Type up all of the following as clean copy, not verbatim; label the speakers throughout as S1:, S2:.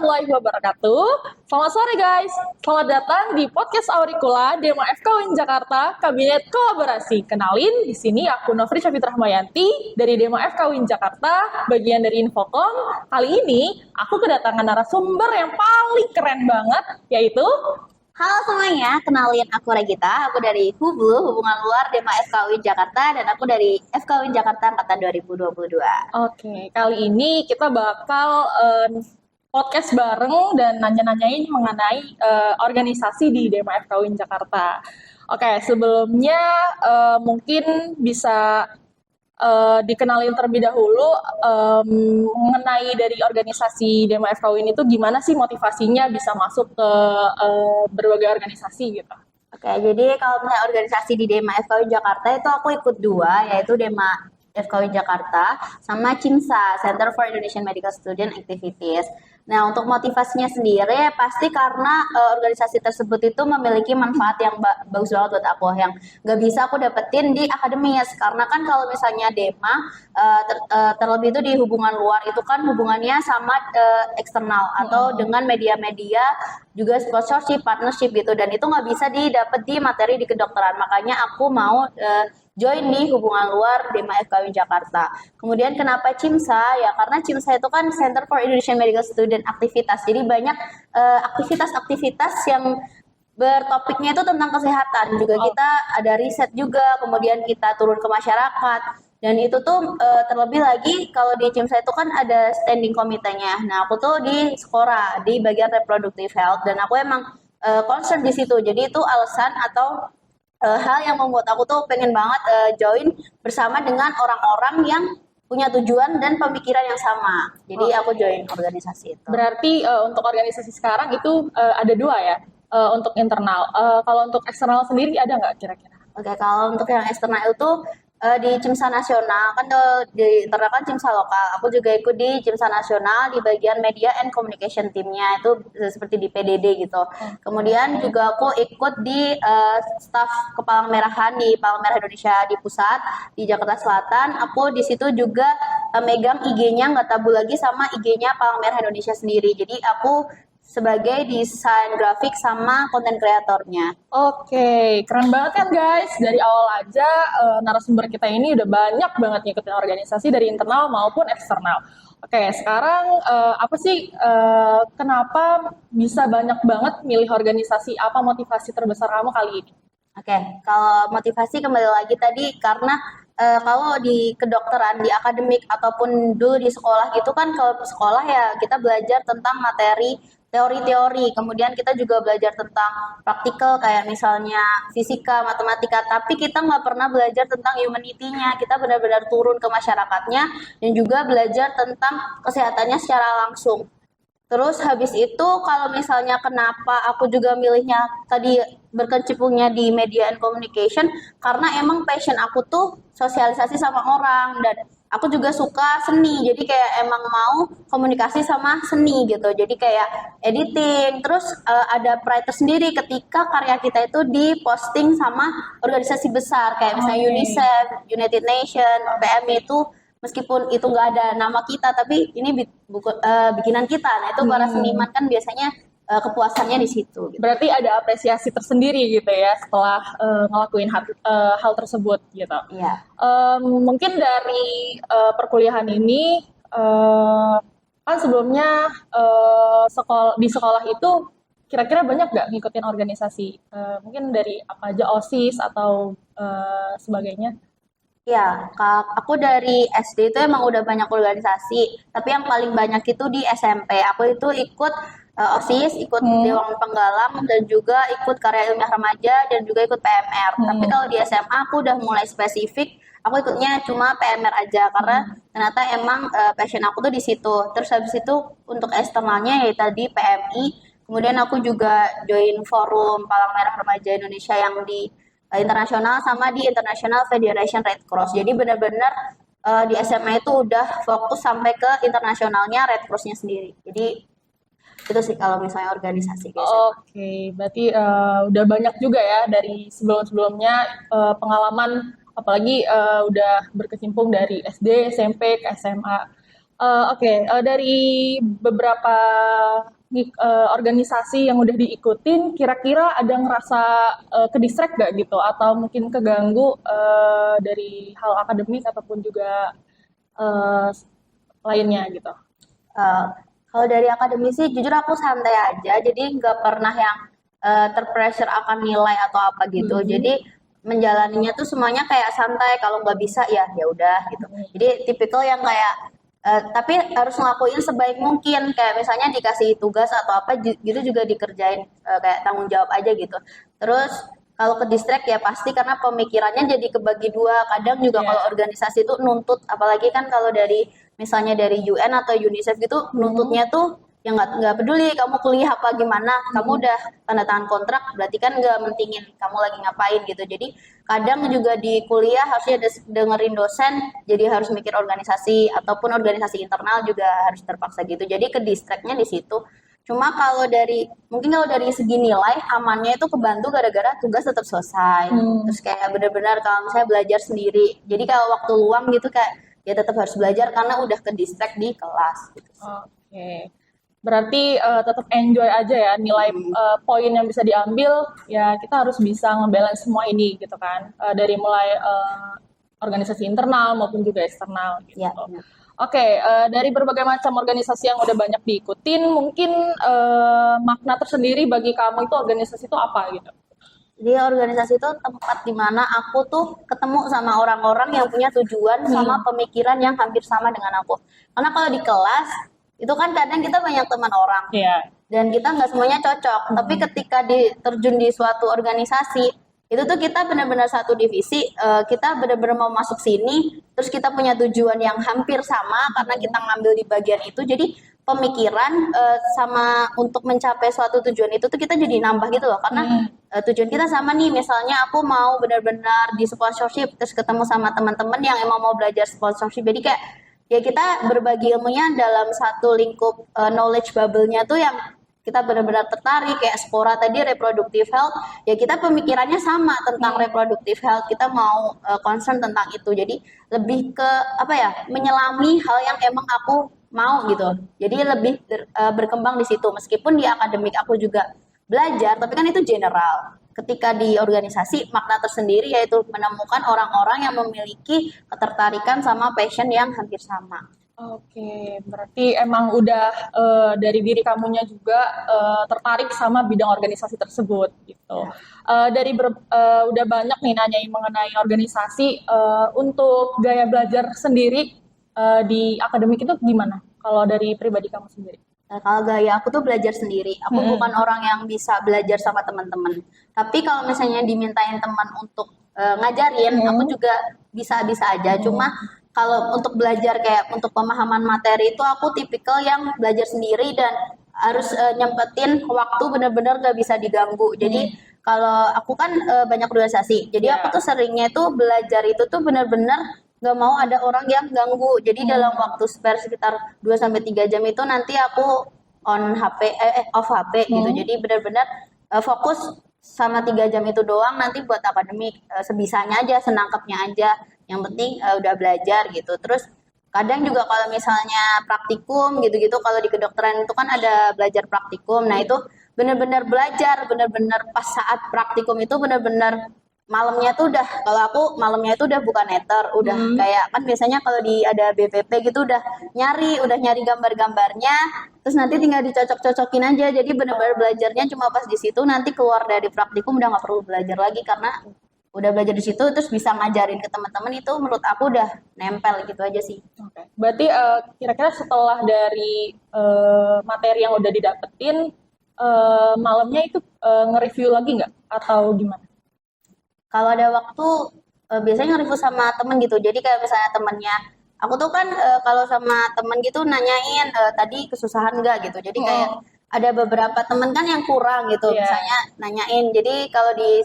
S1: warahmatullahi wabarakatuh. Selamat sore guys. Selamat datang di podcast Auricula Dema FK UIN Jakarta Kabinet Kolaborasi. Kenalin, di sini aku Novri Syafitra Rahmayanti dari Dema FK UIN Jakarta, bagian dari Infocom. Kali ini aku kedatangan narasumber yang paling keren banget, yaitu
S2: Halo semuanya, kenalin aku Regita, aku dari Hublu, Hubungan Luar Dema FK UIN Jakarta, dan aku dari FK UIN Jakarta Angkatan 2022.
S1: Oke, kali ini kita bakal podcast bareng dan nanya-nanyain mengenai organisasi di Dema FK UIN Jakarta. Oke, sebelumnya mungkin bisa dikenalin terlebih dahulu mengenai dari organisasi Dema FK UIN itu gimana sih motivasinya bisa masuk ke berbagai organisasi gitu.
S2: Oke, jadi kalau misalnya organisasi di Dema FK UIN Jakarta itu aku ikut dua, yaitu Dema FK UIN Jakarta sama CIMSA, Center for Indonesian Medical Student Activities. Nah, untuk motivasinya sendiri pasti karena organisasi tersebut itu memiliki manfaat yang bagus banget buat aku, yang gak bisa aku dapetin di akademis. Karena kan kalau misalnya Dema, terlebih itu di hubungan luar, itu kan hubungannya sama eksternal atau dengan media-media, juga sponsorship, partnership gitu. Dan itu gak bisa didapet di materi di kedokteran. Makanya aku mau join nih hubungan luar Dema FK UIN Jakarta. Kemudian kenapa CIMSA? Ya karena CIMSA itu kan Center for Indonesian Medical Student Aktivitas. Jadi banyak aktivitas-aktivitas yang bertopiknya itu tentang kesehatan. Juga kita ada riset juga, kemudian kita turun ke masyarakat. Dan itu tuh terlebih lagi kalau di CIMSA itu kan ada standing komitenya. Nah aku tuh di Skora, di bagian reproductive health. Dan aku emang concern di situ. Jadi itu alasan atau hal yang membuat aku tuh pengen banget join bersama dengan orang-orang yang punya tujuan dan pemikiran yang sama. Jadi aku join organisasi itu.
S1: Berarti untuk organisasi sekarang itu ada dua ya, untuk internal. Kalau untuk eksternal sendiri ada nggak kira-kira?
S2: Oke, kalau untuk yang eksternal itu di CIMSA nasional, kan di internal kan CIMSA lokal. Aku juga ikut di CIMSA nasional di bagian media and communication teamnya, itu seperti di PDD gitu. Kemudian juga aku ikut di staf Kepalang Merahan di Palang Merah Indonesia di pusat di Jakarta Selatan. Aku di situ juga megang IG-nya nggak tabu lagi sama IG-nya Palang Merah Indonesia sendiri. Jadi aku sebagai desain grafik sama konten kreatornya.
S1: Oke, keren banget kan guys. Dari awal aja narasumber kita ini udah banyak banget ngikutin organisasi dari internal maupun eksternal. Oke, sekarang apa sih kenapa bisa banyak banget milih organisasi? Apa motivasi terbesar kamu kali ini?
S2: Oke, kalau motivasi kembali lagi tadi karena kalau di kedokteran, di akademik ataupun dulu di sekolah gitu kan, kalau sekolah ya kita belajar tentang materi teori-teori, kemudian kita juga belajar tentang praktikal kayak misalnya fisika, matematika, tapi kita nggak pernah belajar tentang humanity-nya, kita benar-benar turun ke masyarakatnya dan juga belajar tentang kesehatannya secara langsung. Terus habis itu kalau misalnya kenapa aku juga milihnya tadi berkecimpungnya di media and communication, karena emang passion aku tuh sosialisasi sama orang dan aku juga suka seni, jadi kayak emang mau komunikasi sama seni gitu. Jadi kayak editing, terus ada pride sendiri ketika karya kita itu diposting sama organisasi besar kayak misalnya UNICEF, United Nations, PMI itu. Meskipun itu nggak ada nama kita, tapi ini bikinan kita. Nah itu para seniman kan biasanya kepuasannya di situ.
S1: Gitu. Berarti ada apresiasi tersendiri gitu ya setelah ngelakuin hal tersebut gitu.
S2: Iya.
S1: Mungkin dari perkuliahan ini kan sebelumnya di sekolah itu kira-kira banyak nggak ngikutin organisasi? Mungkin dari apa aja OSIS atau sebagainya?
S2: Ya, aku dari SD itu emang udah banyak organisasi, tapi yang paling banyak itu di SMP. Aku itu ikut OSIS, ikut Dewan Penggalang, dan juga ikut Karya Ilmiah Remaja, dan juga ikut PMR. Tapi kalau di SMA aku udah mulai spesifik, aku ikutnya cuma PMR aja, karena ternyata emang passion aku tuh di situ. Terus habis itu untuk eksternalnya ya tadi PMI, kemudian aku juga join forum Palang Merah Remaja Indonesia yang di internasional sama di International Federation Red Cross. Jadi benar-benar di SMA itu udah fokus sampai ke internasionalnya Red Cross-nya sendiri. Jadi itu sih kalau misalnya organisasi.
S1: Oke, berarti udah banyak juga ya dari sebelum-sebelumnya pengalaman, apalagi udah berkecimpung dari SD, SMP, ke SMA. Dari beberapa organisasi yang udah diikutin, kira-kira ada ngerasa ke distract gak gitu, atau mungkin keganggu dari hal akademik ataupun juga eh, lainnya gitu.
S2: Eh, Kalau dari akademisi, jujur aku santai aja, jadi nggak pernah yang terpressure akan nilai atau apa gitu. Jadi menjalaninya tuh semuanya kayak santai. Kalau nggak bisa ya ya udah gitu. Jadi tipikal yang kayak tapi harus ngelakuin sebaik mungkin. Kayak misalnya dikasih tugas atau apa gitu juga dikerjain kayak tanggung jawab aja gitu. Terus kalau ke distract ya pasti karena pemikirannya jadi kebagi dua. Kadang juga kalau
S1: Iya.
S2: organisasi itu nuntut, apalagi kan kalau dari misalnya dari UN atau UNICEF gitu nuntutnya tuh yang nggak peduli kamu kuliah apa gimana, kamu udah tanda tangan kontrak berarti kan nggak mentingin kamu lagi ngapain gitu. Jadi kadang juga di kuliah harusnya dengerin dosen, jadi harus mikir organisasi ataupun organisasi internal juga harus terpaksa gitu. Jadi ke distractnya di situ. Cuma kalau dari mungkin kalau dari segi nilai amannya itu kebantu gara-gara tugas tetap selesai. Terus kayak benar-benar kalau misalnya belajar sendiri. Jadi kalau waktu luang gitu kayak ya tetap harus belajar karena udah ke distract di kelas gitu sih.
S1: Oke. Berarti tetap enjoy aja ya, nilai poin yang bisa diambil ya, kita harus bisa ngebalance semua ini gitu kan. Dari mulai organisasi internal maupun juga eksternal gitu.
S2: Ya, benar.
S1: Oke, dari berbagai macam organisasi yang udah banyak diikutin, mungkin makna tersendiri bagi kamu itu organisasi itu apa gitu?
S2: Jadi organisasi itu tempat dimana aku tuh ketemu sama orang-orang yang punya tujuan sama pemikiran yang hampir sama dengan aku. Karena kalau di kelas itu kan kadang kita banyak teman orang
S1: Iya.
S2: dan kita nggak semuanya cocok. Tapi ketika terjun di suatu organisasi itu tuh kita benar-benar satu divisi, kita benar-benar mau masuk sini, terus kita punya tujuan yang hampir sama karena kita ngambil di bagian itu. Jadi pemikiran sama untuk mencapai suatu tujuan itu tuh kita jadi nambah gitu loh karena tujuan kita sama nih, misalnya aku mau benar-benar di sponsorship terus ketemu sama teman-teman yang emang mau belajar sponsorship, jadi kayak ya kita berbagi ilmunya dalam satu lingkup knowledge bubble-nya tuh yang kita benar-benar tertarik. Kayak Spora tadi reproductive health, ya kita pemikirannya sama tentang reproductive health, kita mau concern tentang itu, jadi lebih ke apa ya, menyelami hal yang emang aku mau gitu. Jadi lebih berkembang di situ. Meskipun di akademik aku juga belajar, tapi kan itu general. Ketika di organisasi makna tersendiri yaitu menemukan orang-orang yang memiliki ketertarikan sama passion yang hampir sama.
S1: Oke, berarti emang udah dari diri kamunya juga tertarik sama bidang organisasi tersebut gitu. Udah banyak nih nanyain mengenai organisasi, untuk gaya belajar sendiri di akademik itu gimana? Kalau dari pribadi kamu sendiri?
S2: Nah, kalau gaya aku tuh belajar sendiri. Aku bukan orang yang bisa belajar sama teman-teman. Tapi kalau misalnya dimintain teman untuk ngajarin, aku juga bisa-bisa aja. Cuma kalau untuk belajar kayak untuk pemahaman materi itu aku tipikal yang belajar sendiri dan harus nyempetin waktu benar-benar gak bisa diganggu. Jadi kalau aku kan banyak organisasi. Jadi aku tuh seringnya tuh belajar itu tuh benar-benar nggak mau ada orang yang ganggu. Jadi dalam waktu spare sekitar 2 sampai 3 jam itu nanti aku off HP gitu. Jadi benar-benar fokus sama 3 jam itu doang, nanti buat akademik sebisanya aja, senangkapnya aja. Yang penting udah belajar gitu. Terus kadang juga kalau misalnya praktikum gitu-gitu, kalau di kedokteran itu kan ada belajar praktikum. Nah itu benar-benar belajar, benar-benar pas saat praktikum itu benar-benar malamnya tuh udah, kalau aku malamnya itu udah bukan netter, udah kayak kan biasanya kalau di ada BPP gitu udah nyari gambar-gambarnya, terus nanti tinggal dicocok-cocokin aja. Jadi benar-benar belajarnya cuma pas di situ, nanti keluar dari praktikum udah nggak perlu belajar lagi karena udah belajar di situ, terus bisa ngajarin ke teman-teman. Itu menurut aku udah nempel gitu aja sih.
S1: Oke. Berarti kira-kira setelah dari materi yang udah didapetin, malamnya itu nge-review lagi nggak? Atau gimana?
S2: Kalau ada waktu biasanya nge-review sama temen gitu. Jadi kayak misalnya temennya, aku tuh kan kalau sama temen gitu nanyain tadi kesusahan nggak gitu. Jadi kayak ada beberapa temen kan yang kurang gitu, misalnya nanyain. Jadi kalau di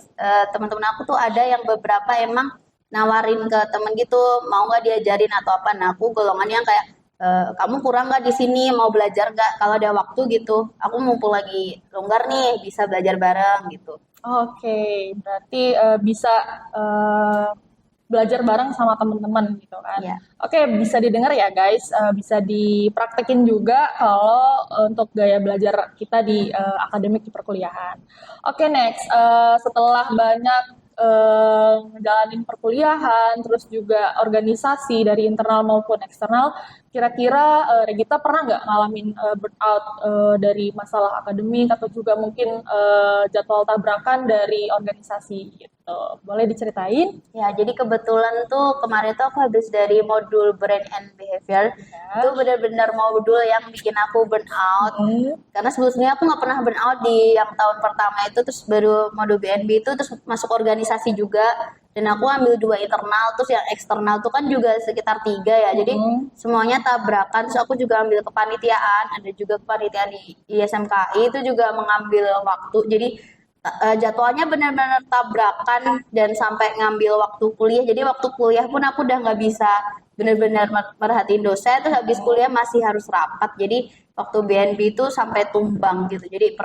S2: teman-teman aku tuh ada yang beberapa emang nawarin ke temen gitu, mau nggak diajarin atau apa. Nah aku golongan yang kayak kamu kurang nggak di sini, mau belajar nggak? Kalau ada waktu gitu, aku mumpung lagi longgar nih, bisa belajar bareng gitu.
S1: Oke, berarti bisa belajar bareng sama teman-teman gitu kan.
S2: Iya.
S1: Oke, bisa didengar ya guys, bisa dipraktekin juga kalau untuk gaya belajar kita di akademik di perkuliahan. Oke, next, setelah banyak ngejalanin perkuliahan, terus juga organisasi dari internal maupun eksternal, kira-kira Regita pernah nggak ngalamin burnout dari masalah akademik atau juga mungkin jadwal tabrakan dari organisasi gitu? Boleh diceritain?
S2: Ya, jadi kebetulan tuh kemarin tuh aku habis dari modul Brain and Behavior. Itu
S1: Ya.
S2: benar-benar modul yang bikin aku burn out. Karena sebelumnya aku nggak pernah burn out di yang tahun pertama itu, terus baru modul BNB itu, terus masuk organisasi juga. Dan aku ambil 2 internal, terus yang eksternal tuh kan juga sekitar 3 ya. Jadi semuanya tabrakan, terus aku juga ambil kepanitiaan, ada juga kepanitiaan di ISMKI, itu juga mengambil waktu. Jadi jadwalnya benar-benar tabrakan dan sampai ngambil waktu kuliah. Jadi waktu kuliah pun aku udah nggak bisa benar-benar merhatiin dosen. Terus habis kuliah masih harus rapat. Jadi waktu BNB itu sampai tumbang gitu. Jadi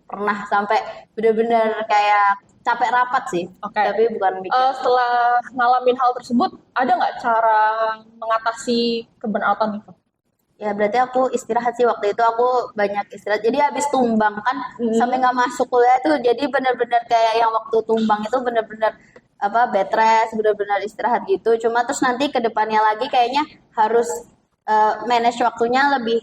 S2: pernah sampai benar-benar kayak capek rapat sih.
S1: Oke.
S2: Tapi bukan bikin.
S1: Setelah ngalamin hal tersebut, ada nggak cara mengatasi keburnoutan itu?
S2: Ya berarti aku istirahat sih, waktu itu aku banyak istirahat. Jadi habis tumbang kan sampai nggak masuk kuliah tuh, jadi benar-benar kayak yang waktu tumbang itu benar-benar apa bed rest, benar-benar istirahat gitu. Cuma terus nanti ke depannya lagi kayaknya harus manage waktunya lebih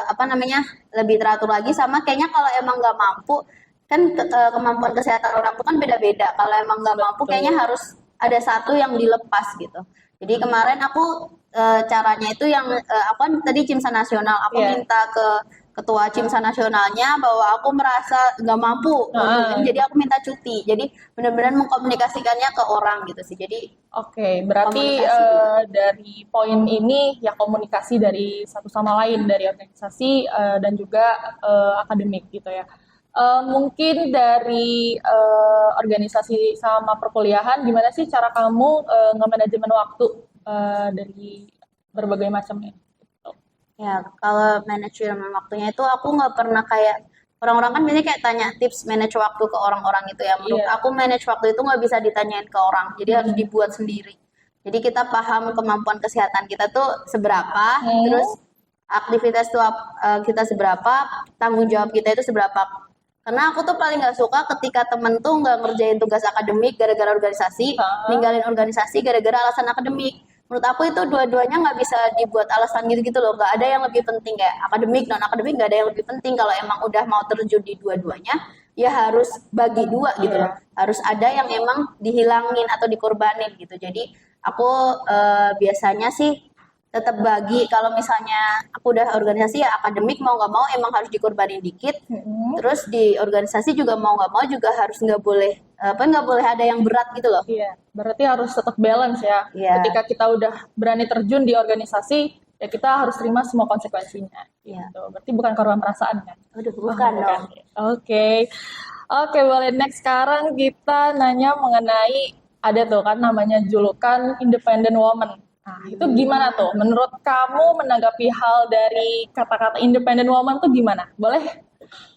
S2: apa namanya lebih teratur lagi, sama kayaknya kalau emang nggak mampu kan kemampuan kesehatan orang tuh kan beda-beda. Kalau emang nggak mampu kayaknya harus ada satu yang dilepas gitu. Jadi kemarin aku caranya itu yang aku kan tadi Cimsa Nasional, aku minta ke ketua Cimsa Nasionalnya bahwa aku merasa nggak mampu, jadi aku minta cuti. Jadi benar-benar mengkomunikasikannya ke orang gitu sih. Jadi
S1: Oke, berarti dari poin ini ya komunikasi dari satu sama lain, dari organisasi dan juga akademik gitu ya. Mungkin dari organisasi sama perkuliahan, gimana sih cara kamu nge-manajemen waktu dari berbagai macamnya? Gitu.
S2: ya kalau manajemen waktunya itu aku nggak pernah kayak orang-orang kan biasanya kayak tanya tips manage waktu ke orang-orang itu ya. Menurut aku manage waktu itu nggak bisa ditanyain ke orang, jadi harus dibuat sendiri. Jadi kita paham kemampuan kesehatan kita tuh seberapa, terus aktivitas tuh kita seberapa, tanggung jawab kita itu seberapa. Karena aku tuh paling nggak suka ketika temen tuh nggak ngerjain tugas akademik gara-gara organisasi, ninggalin organisasi gara-gara alasan akademik. Menurut aku itu dua-duanya nggak bisa dibuat alasan gitu-gitu loh. Nggak ada yang lebih penting kayak akademik, non akademik nggak ada yang lebih penting. Kalau emang udah mau terjun di dua-duanya, ya harus bagi dua gitu loh. Harus ada yang emang dihilangin atau dikorbanin gitu. Jadi aku biasanya sih tetap bagi. Kalau misalnya aku udah organisasi ya akademik mau nggak mau emang harus dikorbanin dikit. Terus di organisasi juga mau nggak mau juga harus nggak boleh nggak boleh ada yang berat gitu loh.
S1: Iya, berarti harus tetap balance ya.
S2: Iya.
S1: Ketika kita udah berani terjun di organisasi, ya kita harus terima semua konsekuensinya.
S2: Iya.
S1: Gitu. Berarti bukan korban perasaan kan?
S2: Udah bukan dong.
S1: Oke. Oke, boleh next. Sekarang kita nanya mengenai ada tuh kan namanya julukan independent woman. Nah, itu gimana tuh? Menurut kamu menanggapi hal dari kata-kata independent woman tuh gimana? Boleh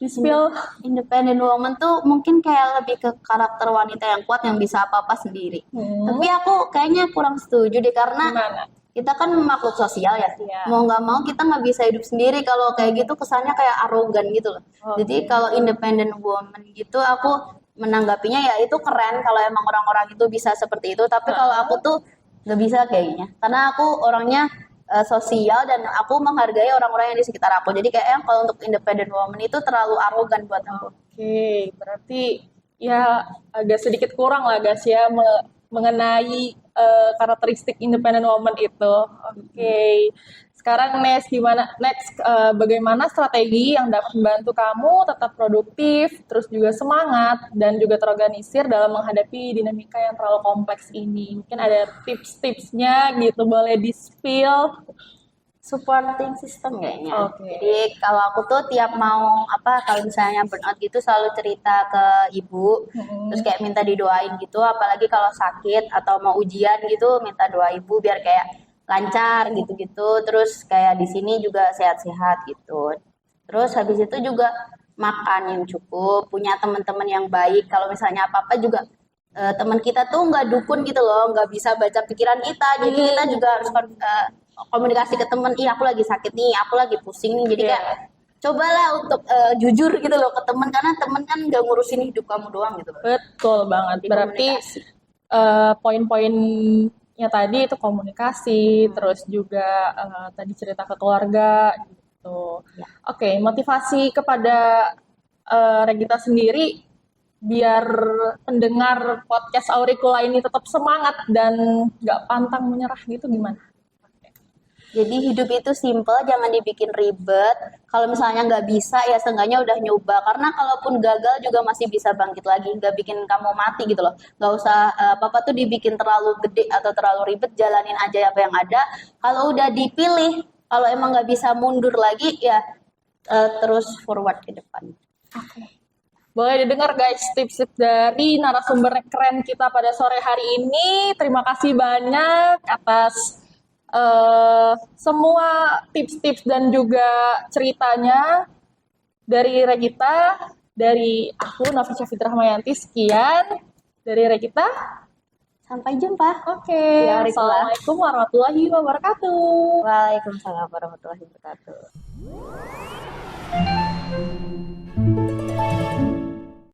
S1: di-spill?
S2: Independent woman tuh mungkin kayak lebih ke karakter wanita yang kuat yang bisa apa-apa sendiri. Tapi aku kayaknya kurang setuju deh, karena
S1: Gimana?
S2: kita kan makhluk sosial ya.
S1: Iya.
S2: Mau nggak mau kita nggak bisa hidup sendiri. Kalau kayak gitu kesannya kayak arogan gitu loh. Jadi kalau independent woman gitu aku menanggapinya ya itu keren kalau emang orang-orang itu bisa seperti itu. Tapi kalau aku tuh nggak bisa kayaknya. Karena aku orangnya sosial dan aku menghargai orang-orang yang di sekitar aku. Jadi kayaknya kalau untuk independent woman itu terlalu arogan buat aku.
S1: Oke, berarti ya agak sedikit kurang lah guys ya mengenai karakteristik independent woman itu. Oke. Sekarang bagaimana strategi yang dapat membantu kamu tetap produktif, terus juga semangat dan juga terorganisir dalam menghadapi dinamika yang terlalu kompleks ini. Mungkin ada tips-tipsnya gitu, boleh di-spill.
S2: Supporting system kayaknya.
S1: Oke.
S2: Jadi kalau aku tuh tiap mau kalau misalnya burnout gitu selalu cerita ke ibu, terus kayak minta didoain gitu, apalagi kalau sakit atau mau ujian gitu minta doa ibu biar kayak lancar gitu-gitu. Terus kayak di sini juga sehat-sehat gitu. Terus habis itu juga makan yang cukup, punya teman-teman yang baik. Kalau misalnya apa-apa juga teman kita tuh nggak dukun gitu loh, nggak bisa baca pikiran kita. Jadi kita juga harus komunikasi ke teman, iya aku lagi sakit nih, aku lagi pusing nih. Jadi kayak cobalah untuk jujur gitu loh ke teman, karena teman kan nggak ngurusin hidup kamu doang gitu loh.
S1: Betul banget.
S2: Jadi
S1: Berarti
S2: komunikasi.
S1: poin-poinnya tadi itu komunikasi, terus juga tadi cerita ke keluarga gitu.
S2: Ya.
S1: Oke, motivasi kepada Regita sendiri biar pendengar podcast Auricula ini tetap semangat dan nggak pantang menyerah gitu gimana?
S2: Jadi hidup itu simple, jangan dibikin ribet. Kalau misalnya nggak bisa, ya seenggaknya udah nyoba. Karena kalaupun gagal juga masih bisa bangkit lagi. Nggak bikin kamu mati gitu loh. Nggak usah apa-apa tuh dibikin terlalu gede atau terlalu ribet. Jalanin aja apa yang ada. Kalau udah dipilih, kalau emang nggak bisa mundur lagi, ya terus forward ke depan.
S1: Boleh didengar guys tips-tips dari narasumber keren kita pada sore hari ini. Terima kasih banyak atas semua tips-tips dan juga ceritanya dari Regita, dari aku Nafisa Fitrahmayanti. Sekian dari Regita.
S2: Sampai jumpa.
S1: Oke,
S2: Ya, Auricula.
S1: Assalamualaikum warahmatullahi wabarakatuh.
S2: Waalaikumsalam warahmatullahi wabarakatuh.